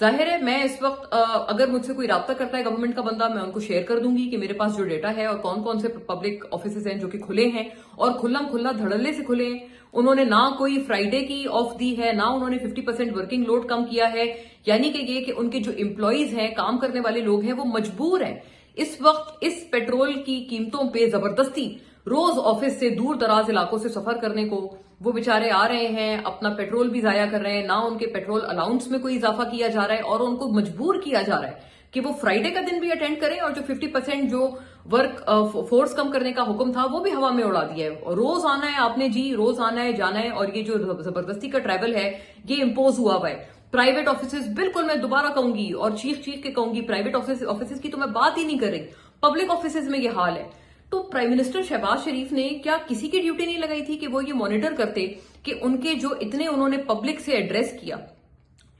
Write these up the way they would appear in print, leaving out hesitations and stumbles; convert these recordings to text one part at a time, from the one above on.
ظاہر ہے میں اس وقت اگر مجھ سے کوئی رابطہ کرتا ہے گورنمنٹ کا بندہ، میں ان کو شیئر کر دوں گی کہ میرے پاس جو ڈیٹا ہے اور کون کون سے پبلک آفیسز ہیں جو کہ کھلے ہیں اور کھلا دھڑلے سے کھلے ہیں. انہوں نے نہ کوئی فرائیڈے کی آف دی ہے، نہ انہوں نے 50% ورکنگ لوڈ کم کیا ہے. یعنی کہ یہ کہ ان کے جو امپلائیز ہیں، کام کرنے والے لوگ ہیں، وہ مجبور ہیں اس وقت اس پیٹرول کی قیمتوں پہ زبردستی روز آفس سے دور دراز علاقوں سے سفر کرنے کو. وہ بیچارے آ رہے ہیں، اپنا پیٹرول بھی ضائع کر رہے ہیں، نہ ان کے پیٹرول الاؤنس میں کوئی اضافہ کیا جا رہا ہے اور ان کو مجبور کیا جا رہا ہے کہ وہ فرائیڈے کا دن بھی اٹینڈ کریں اور جو 50% جو ورک فورس کم کرنے کا حکم تھا وہ بھی ہوا میں اڑا دیا ہے. اور روز آنا ہے آپ نے جی، روز آنا ہے جانا ہے. اور یہ جو زبردستی کا ٹریول ہے یہ امپوز ہوا ہوا ہے. پرائیویٹ آفیسز بالکل میں دوبارہ کہوں گی اور چیخ کے کہوں گی، پرائیویٹ آفیسز کی تو میں بات ہی نہیں کر رہی، پبلک آفیسز میں یہ حال ہے. تو پرائم منسٹر شہباز شریف نے کیا کسی کی ڈیوٹی نہیں لگائی تھی کہ وہ یہ مانیٹر کرتے کہ ان کے جو اتنے انہوں نے پبلک سے ایڈریس کیا.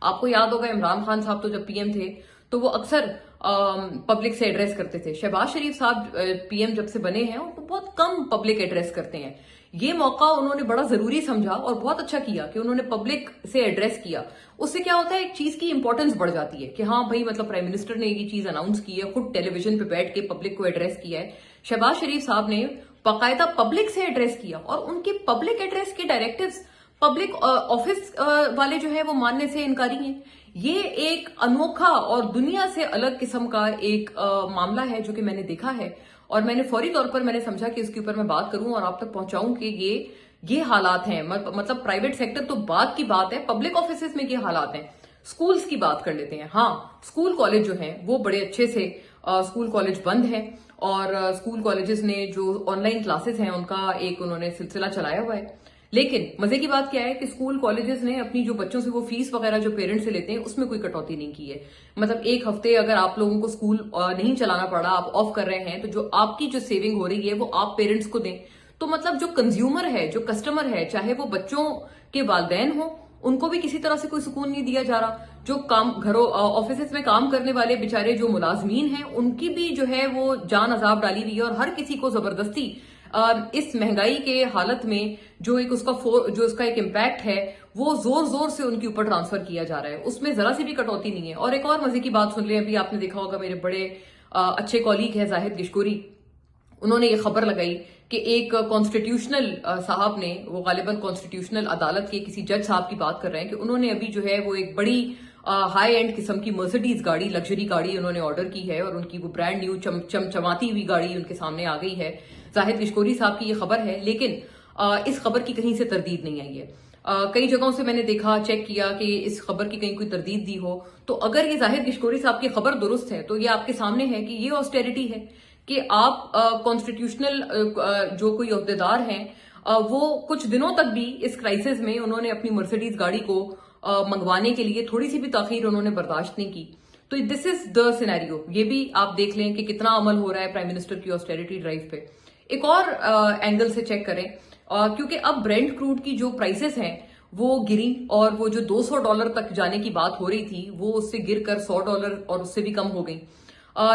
آپ کو یاد ہوگا عمران خان صاحب تو جب پی ایم تھے تو وہ اکثر پبلک سے ایڈریس کرتے تھے. شہباز شریف صاحب پی ایم جب سے بنے ہیں وہ بہت کم پبلک ایڈریس کرتے ہیں. یہ موقع انہوں نے بڑا ضروری سمجھا اور بہت اچھا کیا کہ انہوں نے پبلک سے ایڈریس کیا. اس سے کیا ہوتا ہے، ایک چیز کی امپورٹنس بڑھ جاتی ہے کہ ہاں بھائی مطلب پرائم منسٹر نے یہ چیز اناؤنس کی ہے، خود ٹیلی ویژن پہ بیٹھ کے پبلک کو ایڈریس کیا ہے. شہباز شریف صاحب نے باقاعدہ پبلک سے ایڈریس کیا اور ان کے پبلک ایڈریس کے ڈائریکٹیوز پبلک آفس والے جو ہے وہ ماننے سے انکاری ہیں. یہ ایک انوکھا اور دنیا سے الگ قسم کا ایک معاملہ ہے جو کہ میں نے دیکھا ہے اور میں نے فوری طور پر میں نے سمجھا کہ اس کے اوپر میں بات کروں اور آپ تک پہنچاؤں کہ یہ حالات ہیں. مطلب پرائیویٹ سیکٹر تو بات کی بات ہے، پبلک آفیسز میں یہ حالات ہیں. سکولز کی بات کر لیتے ہیں. ہاں سکول کالج جو ہیں وہ بڑے اچھے سے سکول کالج بند ہیں اور سکول کالجز نے جو آن لائن کلاسز ہیں ان کا ایک انہوں نے سلسلہ چلایا ہوا ہے. لیکن مزے کی بات کیا ہے کہ سکول کالجز نے اپنی جو بچوں سے وہ فیس وغیرہ جو پیرنٹس سے لیتے ہیں اس میں کوئی کٹوتی نہیں کی ہے. مطلب ایک ہفتے اگر آپ لوگوں کو سکول نہیں چلانا پڑا، آپ آف کر رہے ہیں، تو جو آپ کی جو سیونگ ہو رہی ہے وہ آپ پیرنٹس کو دیں. تو مطلب جو کنزیومر ہے، جو کسٹمر ہے، چاہے وہ بچوں کے والدین ہوں، ان کو بھی کسی طرح سے کوئی سکون نہیں دیا جا رہا. جو کام گھروں آفیسز میں کام کرنے والے بیچارے جو ملازمین ہیں ان کی بھی جو ہے وہ جان عذاب ڈالی ہوئی ہے اور ہر کسی کو زبردستی اس مہنگائی کے حالت میں جو اس کا ایک امپیکٹ ہے وہ زور سے ان کے اوپر ٹرانسفر کیا جا رہا ہے. اس میں ذرا سی بھی کٹوتی نہیں ہے. اور ایک اور مزے کی بات سن لیں، ابھی آپ نے دیکھا ہوگا میرے بڑے اچھے کولیگ ہیں زاہد گشکوری، انہوں نے یہ خبر لگائی کہ ایک کانسٹیٹیوشنل صاحب نے، وہ غالباً کانسٹیٹیوشنل عدالت کے کسی جج صاحب کی بات کر رہے ہیں، کہ انہوں نے ابھی جو ہے وہ ایک بڑی ہائی اینڈ قسم کی مرسڈیز گاڑی، لگژری گاڑی انہوں نے آرڈر کی ہے اور ان کی وہ برانڈ نیو چمچماتی ہوئی گاڑی ان کے سامنے آ گئی ہے. زاہد گشکوری صاحب کی یہ خبر ہے، لیکن اس خبر کی کہیں سے تردید نہیں آئی ہے. کئی جگہوں سے میں نے دیکھا، چیک کیا کہ اس خبر کی کہیں کوئی تردید دی ہو. تو اگر یہ زاہد گشکوری صاحب کی خبر درست ہے تو یہ آپ کے سامنے ہے کہ یہ آسٹیریٹی ہے کہ آپ کانسٹیٹیوشنل جو کوئی عہدیدار ہیں وہ کچھ دنوں تک بھی اس کرائسس میں انہوں نے اپنی مرسیڈیز گاڑی کو منگوانے کے لیے تھوڑی سی بھی تاخیر انہوں نے برداشت نہیں کی. تو دس از دا سینیریو. یہ بھی آپ دیکھ لیں کہ کتنا عمل ہو رہا ہے پرائم منسٹر کی آسٹیریٹی ڈرائیو پہ. ایک اور اینگل سے چیک کریں، کیونکہ اب برینٹ کروڈ کی جو پرائسز ہیں وہ گری اور وہ جو $200 تک جانے کی بات ہو رہی تھی وہ اس سے گر کر $100 اور اس سے بھی کم ہو گئی.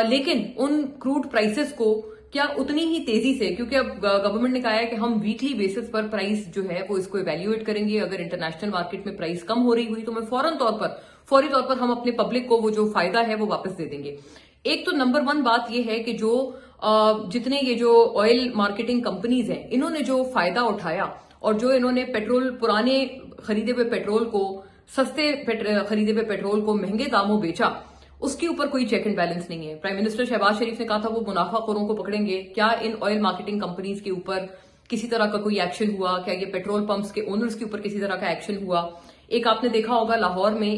لیکن ان کروڈ پرائسز کو کیا اتنی ہی تیزی سے، کیونکہ اب گورنمنٹ نے کہا ہے کہ ہم ویکلی بیسس پر پرائس جو ہے وہ اس کو ایویلیویٹ کریں گے. اگر انٹرنیشنل مارکیٹ میں پرائس کم ہو رہی ہوئی تو میں فوری طور پر ہم اپنے پبلک کو وہ جو فائدہ ہے وہ واپس دے دیں گے. ایک تو نمبر 1 بات یہ ہے کہ جو جتنے یہ جو آئل مارکیٹنگ کمپنیز ہیں انہوں نے جو فائدہ اٹھایا اور جو انہوں نے پیٹرول، پرانے خریدے ہوئے پیٹرول کو سستے خریدے ہوئے پیٹرول کو مہنگے داموں بیچا، اس کے اوپر کوئی چیک اینڈ بیلنس نہیں ہے. پرائم منسٹر شہباز شریف نے کہا تھا وہ منافع خوروں کو پکڑیں گے. کیا ان آئل مارکیٹنگ کمپنیز کے اوپر کسی طرح کا کوئی ایکشن ہوا؟ کیا یہ پیٹرول پمپس کے اونرز کے اوپر کسی طرح کا ایکشن ہوا؟ ایک آپ نے دیکھا ہوگا لاہور میں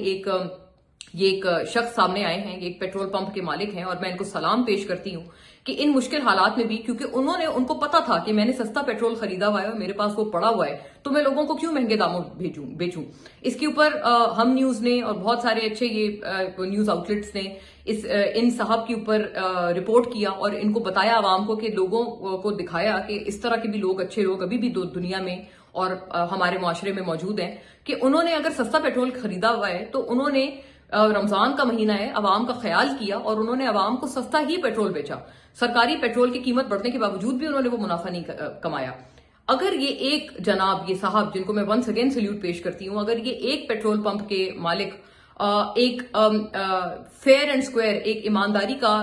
ایک شخص سامنے آئے ہیں، ایک پیٹرول پمپ کے مالک ہیں اور میں ان کو سلام پیش کرتی ہوں کہ ان مشکل حالات میں بھی، کیونکہ ان کو پتا تھا کہ میں نے سستا پیٹرول خریدا ہوا ہے اور میرے پاس وہ پڑا ہوا ہے تو میں لوگوں کو کیوں مہنگے داموں بیچوں. اس کے اوپر ہم نیوز نے اور بہت سارے اچھے یہ نیوز آؤٹ لیٹس نے ان صاحب کے اوپر رپورٹ کیا اور ان کو بتایا عوام کو، کہ لوگوں کو دکھایا کہ اس طرح کے بھی لوگ، اچھے لوگ ابھی بھی دنیا میں اور ہمارے معاشرے میں موجود ہیں، کہ انہوں نے اگر سستا پیٹرول خریدا ہوا ہے تو انہوں نے رمضان کا مہینہ ہے، عوام کا خیال کیا اور انہوں نے عوام کو سستا ہی پیٹرول بیچا. سرکاری پیٹرول کی قیمت بڑھنے کے باوجود بھی انہوں نے وہ منافع نہیں کمایا. اگر یہ ایک جناب، یہ صاحب جن کو میں ونس اگین سلیوٹ پیش کرتی ہوں، اگر یہ ایک پیٹرول پمپ کے مالک ایک فیئر اینڈ اسکوائر ایک ایمانداری کا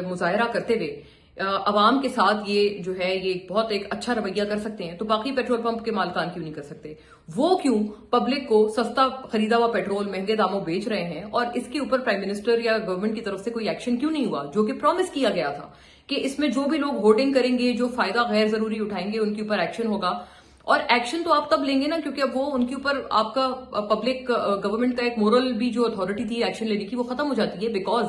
مظاہرہ کرتے ہوئے عوام کے ساتھ یہ جو ہے یہ بہت ایک اچھا رویہ کر سکتے ہیں، تو باقی پیٹرول پمپ کے مالکان کیوں نہیں کر سکتے؟ وہ کیوں پبلک کو سستا خریدا ہوا پیٹرول مہنگے داموں بیچ رہے ہیں، اور اس کے اوپر پرائم منسٹر یا گورنمنٹ کی طرف سے کوئی ایکشن کیوں نہیں ہوا، جو کہ پرومس کیا گیا تھا کہ اس میں جو بھی لوگ ہوردنگ کریں گے، جو فائدہ غیر ضروری اٹھائیں گے، ان کے اوپر ایکشن ہوگا۔ اور ایکشن تو آپ تب لیں گے نا کیونکہ اب وہ ان کے اوپر آپ کا پبلک گورنمنٹ کا ایک مورل بھی جو اتھارٹی تھی ایکشن لینے کی وہ ختم ہو جاتی ہے، بیکاز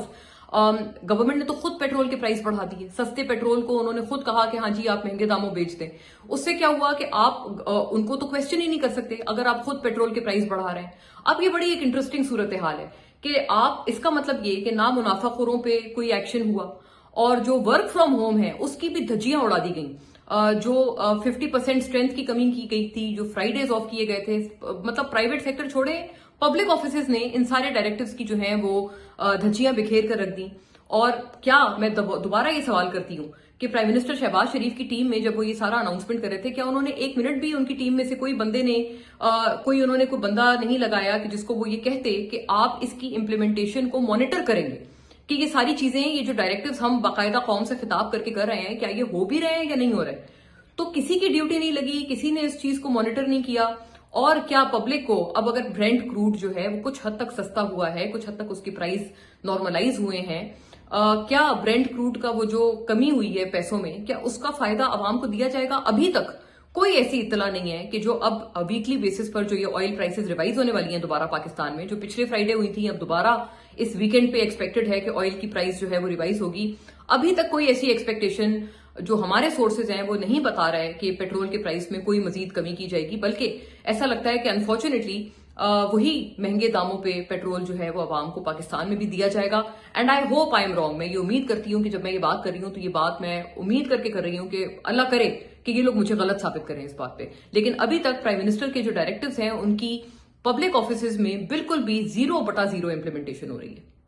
گورنمنٹ نے تو خود پیٹرول کے پرائس بڑھا دیے، سستے پیٹرول کو انہوں نے خود کہا کہ ہاں جی آپ مہنگے داموں بیچ دیں۔ اس سے کیا ہوا کہ آپ ان کو تو کویسچن ہی نہیں کر سکتے اگر آپ خود پیٹرول کے پرائس بڑھا رہے ہیں۔ اب یہ بڑی ایک انٹرسٹنگ صورتحال ہے کہ آپ اس کا مطلب یہ کہ نہ منافع خوروں پہ کوئی ایکشن ہوا، اور جو ورک فرام ہوم ہے اس کی بھی دھجیاں اڑا دی گئیں، جو 50% اسٹرینتھ کی کمی کی گئی تھی، جو فرائیڈیز آف کیے گئے تھے، مطلب پرائیویٹ سیکٹر چھوڑے پبلک آفیسز نے ان سارے ڈائریکٹیوز کی جو ہیں وہ دھجیاں بکھیر کر رکھ دیں۔ اور کیا میں دوبارہ یہ سوال کرتی ہوں کہ پرائم منسٹر شہباز شریف کی ٹیم میں جب وہ یہ سارا اناؤنسمنٹ کر رہے تھے، کیا انہوں نے ایک منٹ بھی ان کی ٹیم میں سے کوئی بندے نے انہوں نے کوئی بندہ نہیں لگایا کہ جس کو وہ یہ کہتے کہ آپ اس کی امپلیمنٹیشن کو مانیٹر کریں گے کہ یہ ساری چیزیں، یہ جو ڈائریکٹیوز ہم باقاعدہ قوم سے خطاب کر کے کر رہے ہیں، کیا یہ ہو بھی رہے ہیں یا نہیں ہو رہے؟ تو کسی کی ڈیوٹی نہیں لگی، کسی نے اس چیز کو مانیٹر نہیں کیا۔ اور کیا پبلک کو اب اگر برینٹ کروڈ جو ہے وہ کچھ حد تک سستا ہوا ہے، کچھ حد تک اس کی پرائز نارملائز ہوئے ہیں، کیا برینٹ کروڈ کا وہ جو کمی ہوئی ہے پیسوں میں، کیا اس کا فائدہ عوام کو دیا جائے گا؟ ابھی تک کوئی ایسی اطلاع نہیں ہے کہ جو اب ویکلی بیسس پر جو یہ آئل پرائسز ریوائز ہونے والی ہیں دوبارہ پاکستان میں، جو پچھلے فرائیڈے ہوئی تھی، اب دوبارہ اس ویکینڈ پہ ایکسپیکٹڈ ہے کہ آئل کی پرائس جو ہے وہ ریوائز ہوگی۔ ابھی تک کوئی ایسی ایکسپیکٹیشن جو ہمارے سورسز ہیں وہ نہیں بتا رہے کہ پیٹرول کے پرائس میں کوئی مزید کمی کی جائے گی، بلکہ ایسا لگتا ہے کہ انفارچونیٹلی وہی مہنگے داموں پہ پیٹرول جو ہے وہ عوام کو پاکستان میں بھی دیا جائے گا۔ And I hope I am wrong, میں یہ امید کرتی ہوں کہ جب میں یہ بات کر رہی ہوں تو یہ بات میں امید کر کے کر رہی ہوں کہ اللہ کرے کہ یہ لوگ مجھے غلط ثابت کریں اس بات پہ، لیکن ابھی تک پرائم منسٹر کے جو ڈائریکٹیوز ہیں ان کی پبلک آفیسز میں بالکل بھی 0/0 امپلیمنٹیشن ہو رہی ہے۔